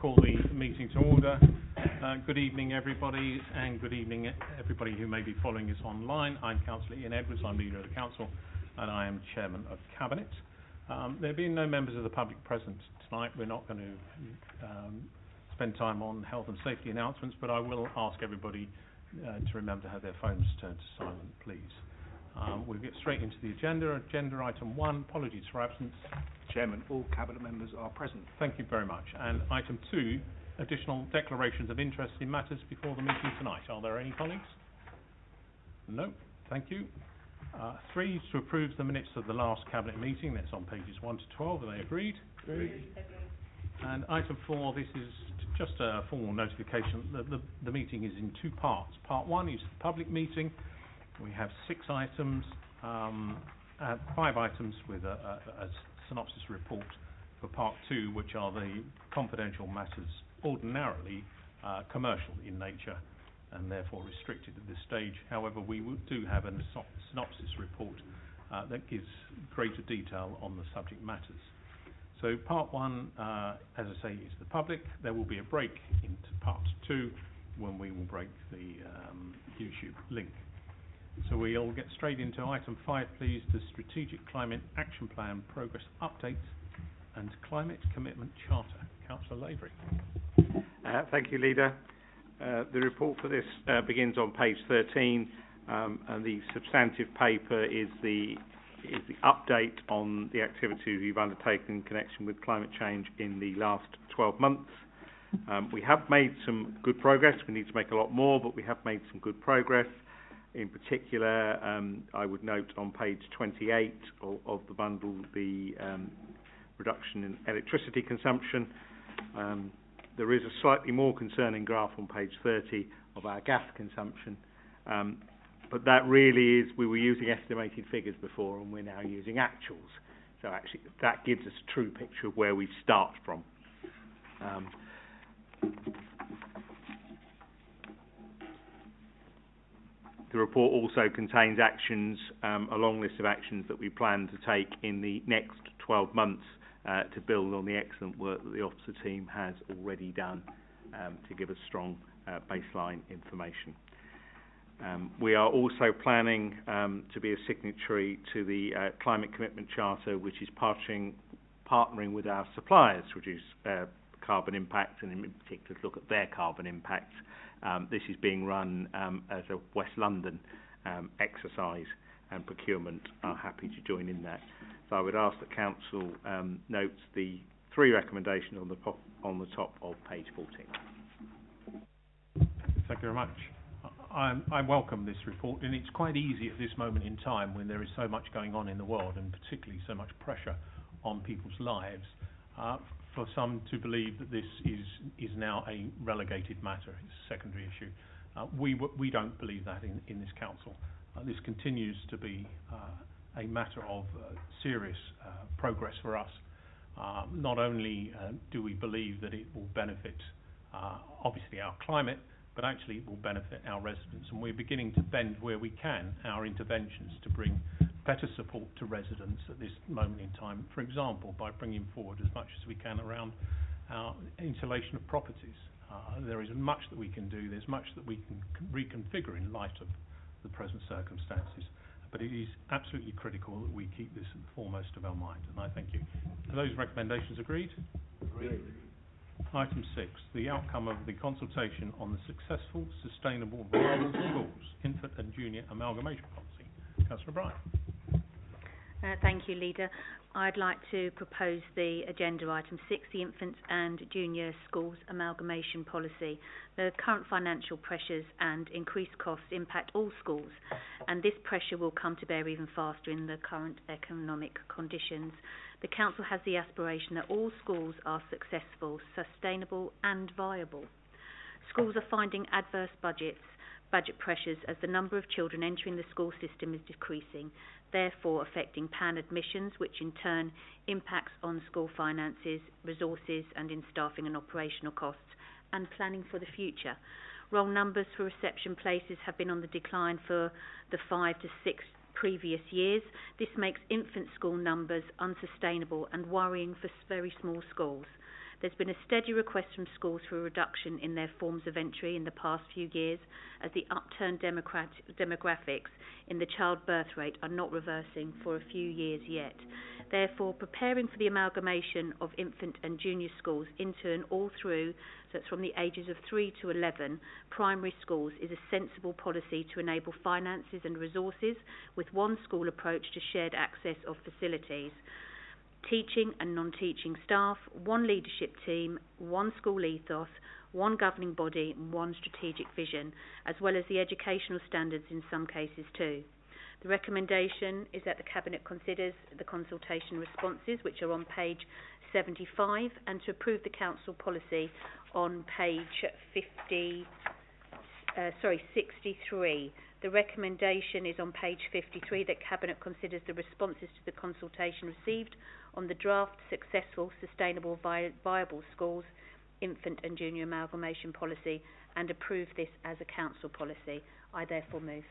call the meeting to order. Good evening, everybody, and good evening, everybody who may be following us online. I'm Councillor Ian Edwards, I'm Leader of the Council, and I am Chairman of Cabinet. There being no members of the public present tonight, we're not going to spend time on health and safety announcements, but I will ask everybody to remember to have their phones turned to silent, please. We'll get straight into the agenda. Agenda item 1, apologies for absence. Chairman, all Cabinet members are present. Thank you very much. And item 2, additional declarations of interest in matters before the meeting tonight. Are there any, colleagues? No. Thank you. 3 is to approve the minutes of the last Cabinet meeting. That's on pages 1 to 12. Are they agreed? Agreed. And item 4, this is just a formal notification. The meeting is in 2 parts. Part 1 is the public meeting. We have 6 items, 5 items with a synopsis report for part 2, which are the confidential matters, ordinarily commercial in nature and therefore restricted at this stage. However, we do have a synopsis report that gives greater detail on the subject matters. So part 1, as I say, is the public. There will be a break into part 2 when we will break the YouTube link. So we'll get straight into item 5, please, the Strategic Climate Action Plan Progress Update and Climate Commitment Charter. Councillor Lavery. Thank you, Leader. The report for this begins on page 13, and the substantive paper is the update on the activities we've undertaken in connection with climate change in the last 12 months. We have made some good progress. We need to make a lot more, but we have made some good progress. In particular, I would note on page 28 of the bundle the reduction in electricity consumption. There is a slightly more concerning graph on page 30 of our gas consumption, but that really is, we were using estimated figures before and we're now using actuals. So actually that gives us a true picture of where we start from. The report also contains actions, a long list of actions that we plan to take in the next 12 months to build on the excellent work that the officer team has already done to give us strong baseline information. We are also planning to be a signatory to the Climate Commitment Charter, which is partnering with our suppliers to reduce carbon impact and in particular to look at their carbon impact. This is being run as a West London exercise, and procurement are happy to join in that. So I would ask that Council notes the 3 recommendations on the top of page 14. Thank you very much. I welcome this report, and it's quite easy at this moment in time when there is so much going on in the world, and particularly so much pressure on people's lives, for some to believe that this is now a relegated matter. It's a secondary issue. We don't believe that in this council. This continues to be a matter of serious progress for us. Not only do we believe that it will benefit obviously our climate, but actually it will benefit our residents, and we're beginning to bend where we can our interventions to bring better support to residents at this moment in time. For example, by bringing forward as much as we can around our insulation of properties. There is much that we can do. There's much that we can reconfigure in light of the present circumstances. But it is absolutely critical that we keep this at the foremost of our mind, and I thank you. Are those recommendations agreed? Agreed. Item 6, the outcome of the consultation on the successful, sustainable, viable schools, infant and junior amalgamation policy. Councillor Bryant. Thank you, Leader. I'd like to propose the agenda item 6, the infants and junior schools amalgamation policy. The current financial pressures and increased costs impact all schools, and this pressure will come to bear even faster in the current economic conditions. The Council has the aspiration that all schools are successful, sustainable and viable. Schools are finding adverse budget pressures as the number of children entering the school system is decreasing, therefore affecting PAN admissions, which in turn impacts on school finances, resources and in staffing and operational costs, and planning for the future. Roll numbers for reception places have been on the decline for the 5 to 6 previous years. This makes infant school numbers unsustainable and worrying for very small schools. There's been a steady request from schools for a reduction in their forms of entry in the past few years, as the upturned demographics in the childbirth rate are not reversing for a few years yet. Therefore, preparing for the amalgamation of infant and junior schools into an all-through, so it's from the ages of 3 to 11, primary schools is a sensible policy to enable finances and resources with one school approach to shared access of facilities, teaching and non-teaching staff, one leadership team, one school ethos, one governing body, and one strategic vision, as well as the educational standards in some cases too. The recommendation is that the Cabinet considers the consultation responses, which are on page 75, and to approve the Council policy on page 63. The recommendation is on page 53 that Cabinet considers the responses to the consultation received on the draft Successful, Sustainable, Viable Schools, Infant and Junior Amalgamation Policy and approve this as a Council policy. I therefore move.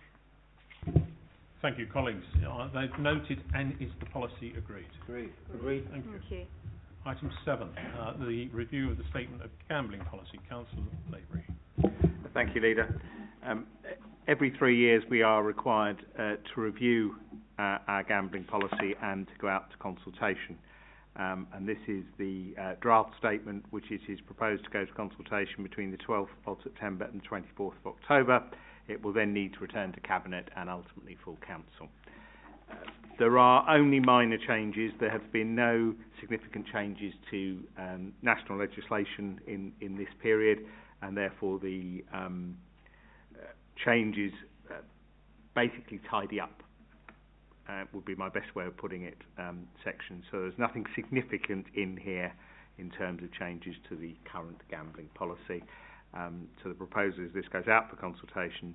Thank you, colleagues. They've noted, and is the policy agreed? Agreed. Thank you. Thank you. Item 7, the review of the Statement of Gambling Policy. Councillor Lavery. Thank you, Leader. Every 3 years we are required to review our gambling policy and to go out to consultation. And this is the draft statement, which is proposed to go to consultation between the 12th of September and the 24th of October. It will then need to return to Cabinet and ultimately full Council. There are only minor changes. There have been no significant changes to national legislation in this period, and therefore the changes basically tidy up, would be my best way of putting it, section. So there's nothing significant in here in terms of changes to the current gambling policy. So the proposal is this goes out for consultation,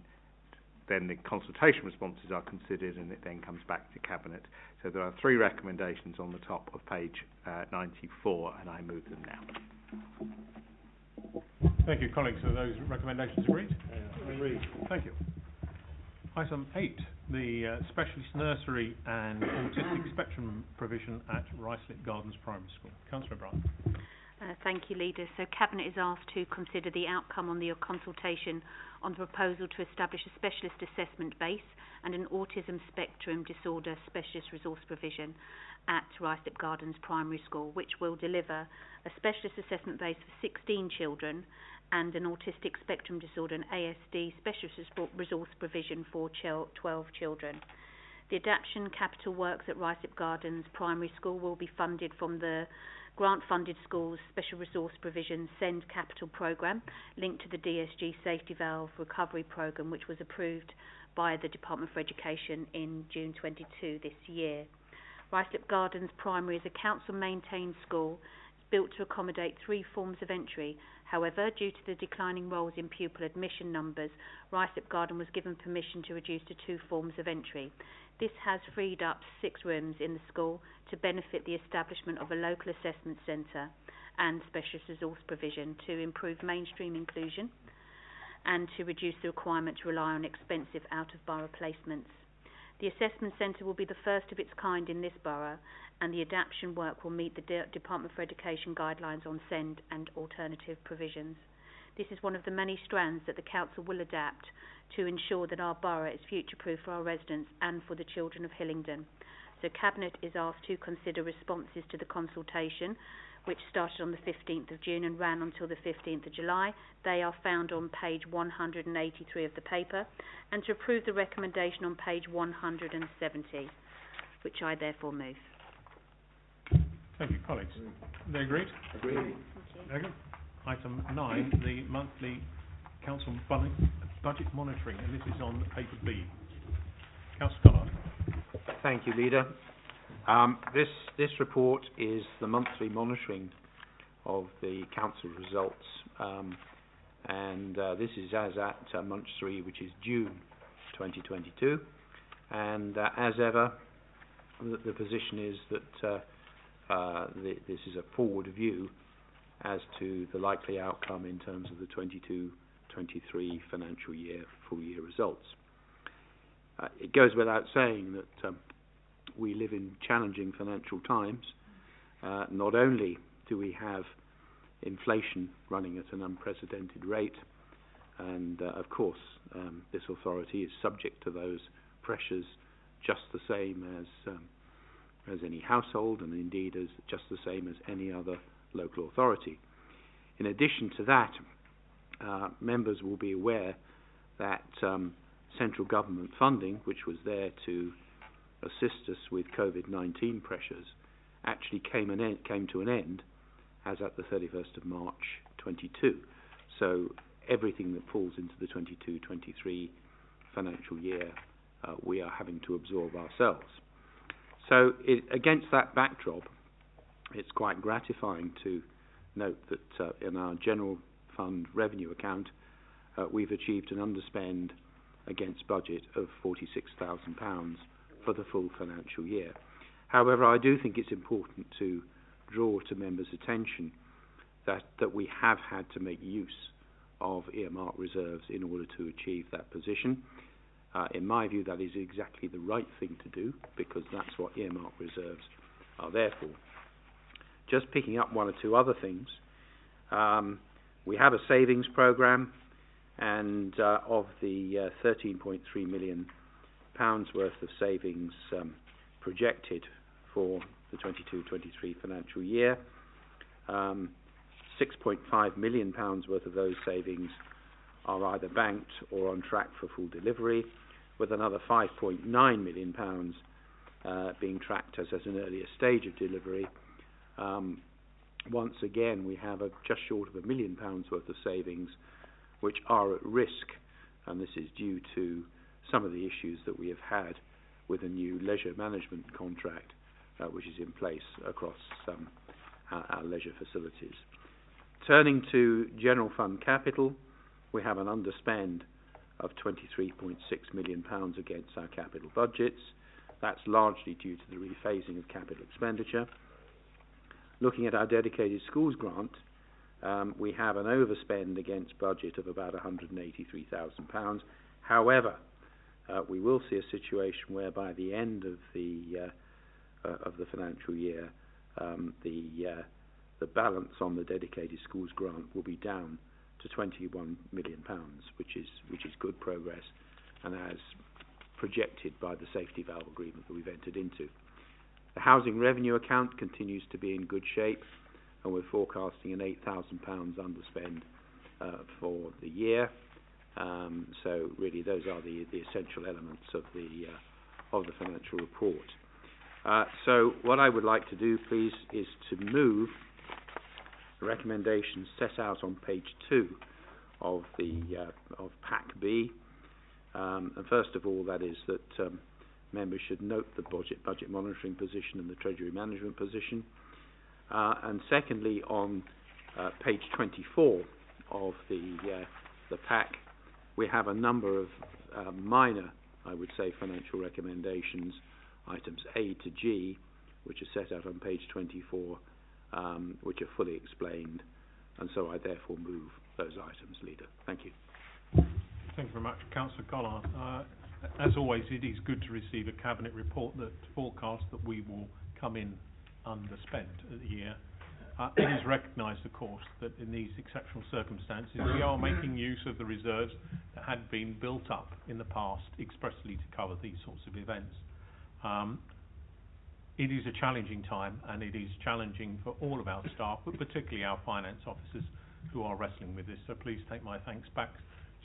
then the consultation responses are considered, and it then comes back to Cabinet. So there are 3 recommendations on the top of page 94, and I move them now. Thank you, colleagues. Are those recommendations agreed? Agreed. Thank you. Item 8, the specialist nursery and autistic spectrum provision at Ruislip Gardens Primary School. Councillor Brown. Thank you, Leader. So Cabinet is asked to consider the outcome on the consultation on the proposal to establish a specialist assessment base and an autism spectrum disorder specialist resource provision at Ruislip Gardens Primary School, which will deliver a specialist assessment base for 16 children and an autistic spectrum disorder and ASD specialist resource provision for 12 children. The adaptation capital works at Ruislip Gardens Primary School will be funded from the grant-funded schools special resource provision SEND capital programme linked to the DSG safety valve recovery programme, which was approved by the Department for Education in June 22 this year. Ruislip Gardens Primary is a council-maintained school built to accommodate 3 forms of entry. However, due to the declining roles in pupil admission numbers, Ruislip Garden was given permission to reduce to 2 forms of entry. This has freed up 6 rooms in the school to benefit the establishment of a local assessment centre and specialist resource provision to improve mainstream inclusion and to reduce the requirement to rely on expensive out-of-borough placements. The assessment centre will be the first of its kind in this borough, and the adaptation work will meet the Department for Education guidelines on SEND and alternative provisions. This is one of the many strands that the Council will adapt to ensure that our borough is future-proof for our residents and for the children of Hillingdon. So Cabinet is asked to consider responses to the consultation, which started on the 15th of June and ran until the 15th of July. They are found on page 183 of the paper, and to approve the recommendation on page 170, which I therefore move. Thank you, colleagues. They agreed? Agreed. Okay. Item 9, the monthly council budget monitoring, and this is on paper B. Councillor Collard. Thank you, Leader. This report is the monthly monitoring of the council results, and this is as at month 3, which is June 2022. And as ever, the position is that this is a forward view as to the likely outcome in terms of the 22-23 financial year full year results. It goes without saying that we live in challenging financial times. Not only do we have inflation running at an unprecedented rate, and of course this authority is subject to those pressures just the same as any household, and indeed as just the same as any other local authority. In addition to that, members will be aware that central government funding, which was there to assist us with COVID-19 pressures, actually came to an end as at the 31st of March 22. So everything that falls into the 22-23 financial year we are having to absorb ourselves. So against that backdrop, it's quite gratifying to note that in our general fund revenue account we've achieved an underspend against budget of £46,000 for the full financial year. However, I do think it's important to draw to members' attention that we have had to make use of earmark reserves in order to achieve that position. In my view, that is exactly the right thing to do, because that's what earmark reserves are there for. Just picking up one or two other things, we have a savings programme, and of the £13.3 million worth of savings projected for the 22-23 financial year, £6.5 million worth of those savings are either banked or on track for full delivery, with another £5.9 million being tracked as an earlier stage of delivery. Once again, we have just short of £1 million worth of savings which are at risk, and this is due to some of the issues that we have had with a new leisure management contract which is in place across our leisure facilities. Turning to general fund capital, we have an underspend of £23.6 million against our capital budgets. That's largely due to the rephasing of capital expenditure. Looking at our dedicated schools grant, we have an overspend against budget of about £183,000. However, we will see a situation where by the end of the financial year, the balance on the dedicated schools grant will be down to £21 million, which is good progress, and as projected by the safety valve agreement that we've entered into. The housing revenue account continues to be in good shape, and we're forecasting an £8,000 underspend for the year. So really, those are the essential elements of the financial report. So what I would like to do, please, is to move the recommendations set out on page 2 of Pack B. And first of all, that is that members should note the budget monitoring position and the treasury management position. And secondly, on page 24 of the pack, we have a number of minor, I would say, financial recommendations, items A to G, which are set out on page 24, which are fully explained, and so I therefore move those items, Leader. Thank you. Thank you very much, Councillor Collard. As always, it is good to receive a Cabinet report that forecasts that we will come in underspent at the year. It is recognised, of course, that in these exceptional circumstances we are making use of the reserves that had been built up in the past expressly to cover these sorts of events. It is a challenging time, and it is challenging for all of our staff, but particularly our finance officers who are wrestling with this. So please take my thanks back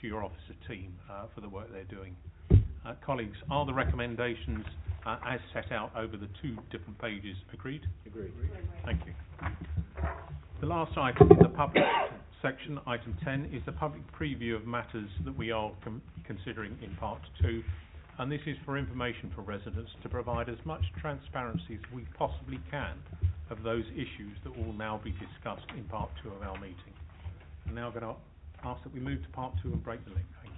to your officer team for the work they're doing. Colleagues, are the recommendations as set out over the 2 different pages agreed? Agreed. Thank you. The last item in the public section, item 10, is the public preview of matters that we are considering in part 2. And this is for information for residents to provide as much transparency as we possibly can of those issues that will now be discussed in part 2 of our meeting. I'm now going to ask that we move to part 2 and break the link. Thank you.